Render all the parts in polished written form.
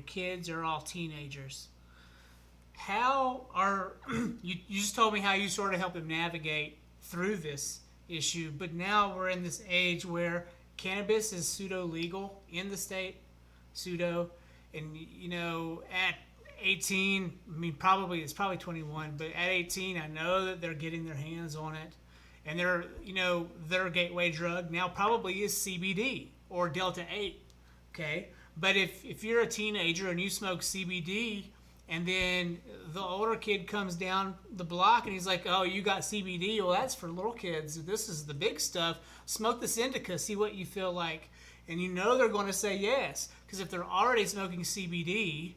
kids are all teenagers. How are you just told me how you sort of help them navigate through this issue, but now we're in this age where cannabis is pseudo legal in the state, pseudo, and at 18, I mean it's probably 21, but at 18 I know that they're getting their hands on it, and their gateway drug now probably is CBD or Delta 8, okay? But if you're a teenager and you smoke CBD, and then the older kid comes down the block and he's like, oh, you got CBD? Well, that's for little kids. This is the big stuff. Smoke this indica, see what you feel like. And they're going to say yes. Because if they're already smoking CBD,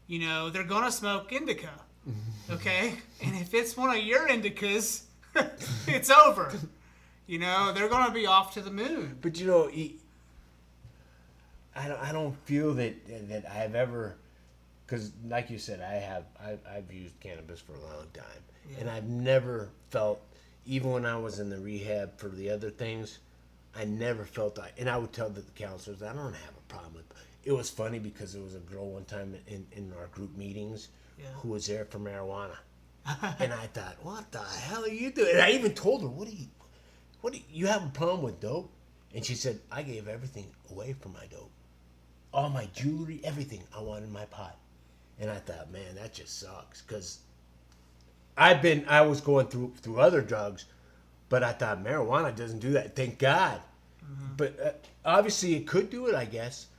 they're going to smoke indica. Okay? And if it's one of your indicas, it's over. They're going to be off to the moon. But, I don't feel that I've ever... Because, like you said, I've used cannabis for a long time, and I've never felt, even when I was in the rehab for the other things, I never felt that. And I would tell the counselors, I don't have a problem with. It was funny because there was a girl one time in our group meetings who was there for marijuana, and I thought, what the hell are you doing? And I even told her, what do you have a problem with dope? And she said, I gave everything away for my dope, all my jewelry, everything I wanted in my pot. And I thought, man, that just sucks. Because I was going through other drugs, but I thought marijuana doesn't do that. Thank God. Mm-hmm. But obviously it could do it, I guess.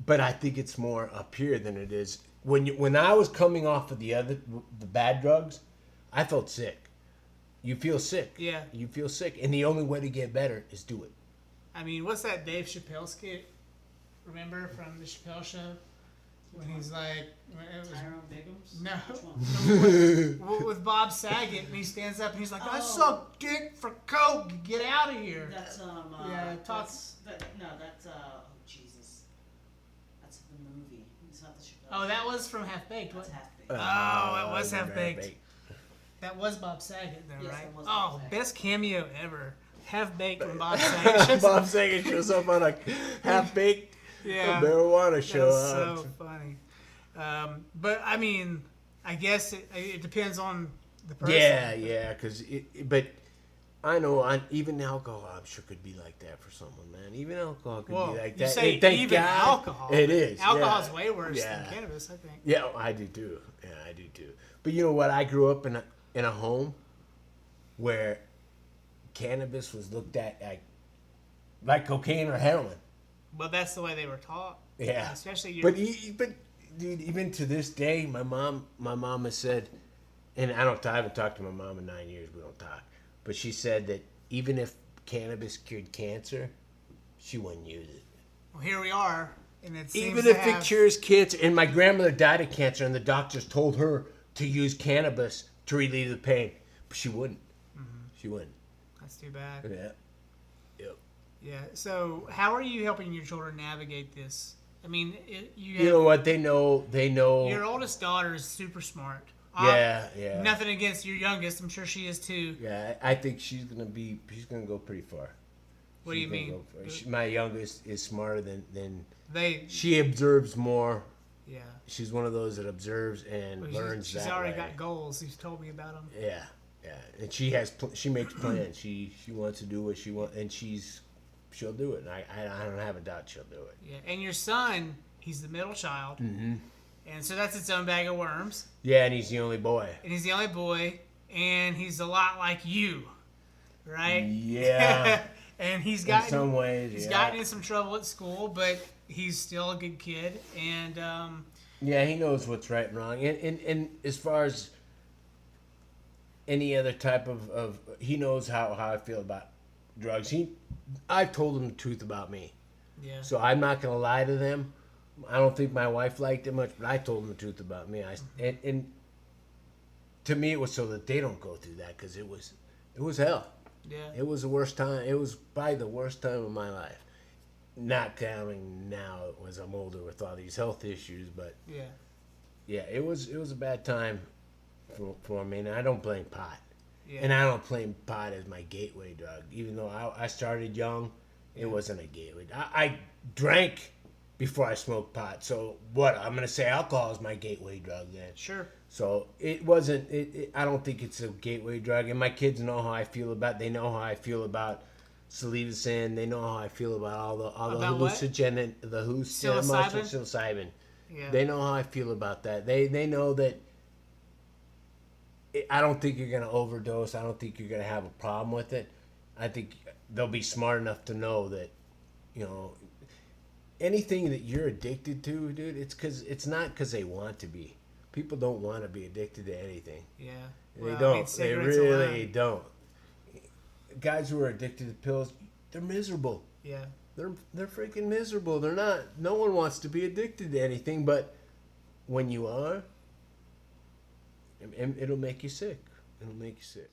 But I think it's more up here than it is. When I was coming off of the bad drugs, I felt sick. You feel sick. Yeah. You feel sick. And the only way to get better is do it. I mean, what's that Dave Chappelle skit? Remember from the Chappelle show? When he's like, Tyrone Biggums? No, with Bob Saget, and he stands up and he's like, I suck dick for coke. Get out of here. That's Jesus. That's the movie. It's not the Chappelle. Oh, that was from Half Baked. That's Half Baked. Oh, it was Half Baked. That was Bob Saget, though, yes, right? That was Bob Saget. Best cameo ever. Half Baked when Bob Saget. Bob Saget shows up on a Half Baked. Yeah, marijuana show. That's so funny. But I mean, I guess it depends on the person. Yeah, because but I know even alcohol, I'm sure could be like that for someone, man. Even alcohol could be like that. You say thank even God, alcohol. It is. Alcohol's way worse than cannabis, I think. Yeah, I do too. But you know what? I grew up in a home where cannabis was looked at like cocaine or heroin. But that's the way they were taught. Yeah. Especially but dude, even to this day, my mom has said, and I haven't talked to my mom in 9 years. We don't talk. But she said that even if cannabis cured cancer, she wouldn't use it. Well, here we are, and it seems even if it cures cancer. And my grandmother died of cancer, and the doctors told her to use cannabis to relieve the pain, but she wouldn't. Mm-hmm. She wouldn't. That's too bad. Yeah. Yep. Yeah. So, how are you helping your children navigate this? I mean, you know what? They know. Your oldest daughter is super smart. Yeah. Nothing against your youngest. I'm sure she is too. Yeah, I think she's gonna go pretty far. What do you mean? My youngest is smarter than they. She observes more. Yeah. She's one of those that observes and learns. She's already got goals. She's told me about them. Yeah, and she makes plans. She wants to do what she wants, and she'll do it. And I don't have a doubt she'll do it. Yeah, and your son, he's the middle child. Mm-hmm. And so that's its own bag of worms. Yeah, and he's the only boy. And he's a lot like you, right? Yeah. And he's gotten, in some ways, he's gotten in some trouble at school, but he's still a good kid. And yeah, he knows what's right and wrong. And as far as any other type of he knows how I feel about drugs. I've told him the truth about me. Yeah. So I'm not gonna lie to them. I don't think my wife liked it much, but I told them the truth about me. And to me, it was so that they don't go through that, because it was hell. Yeah. It was the worst time. It was probably the worst time of my life. Not counting now as I'm older with all these health issues, but yeah, it was a bad time for me. And I don't blame pot. Yeah. And I don't blame pot as my gateway drug. Even though I started young, it wasn't a gateway. I drank before I smoked pot. So what? I'm gonna say alcohol is my gateway drug then. Sure. So it wasn't. I don't think it's a gateway drug. And my kids know how I feel about. They know how I feel about psilocybin. They know how I feel about all the About what? hallucinogenic, Psilocybin? psilocybin. Yeah. They know how I feel about that. They know that. I don't think you're gonna overdose. I don't think you're gonna have a problem with it. I think they'll be smart enough to know that, you know, anything that you're addicted to, dude. It's not because they want to be. People don't want to be addicted to anything. Yeah. They Well, I don't. mean, They cigarettes really alone. don't. Guys who are addicted to pills, they're miserable. Yeah. They're freaking miserable. They're not. No one wants to be addicted to anything, but when you are, it'll make you sick. It'll make you sick.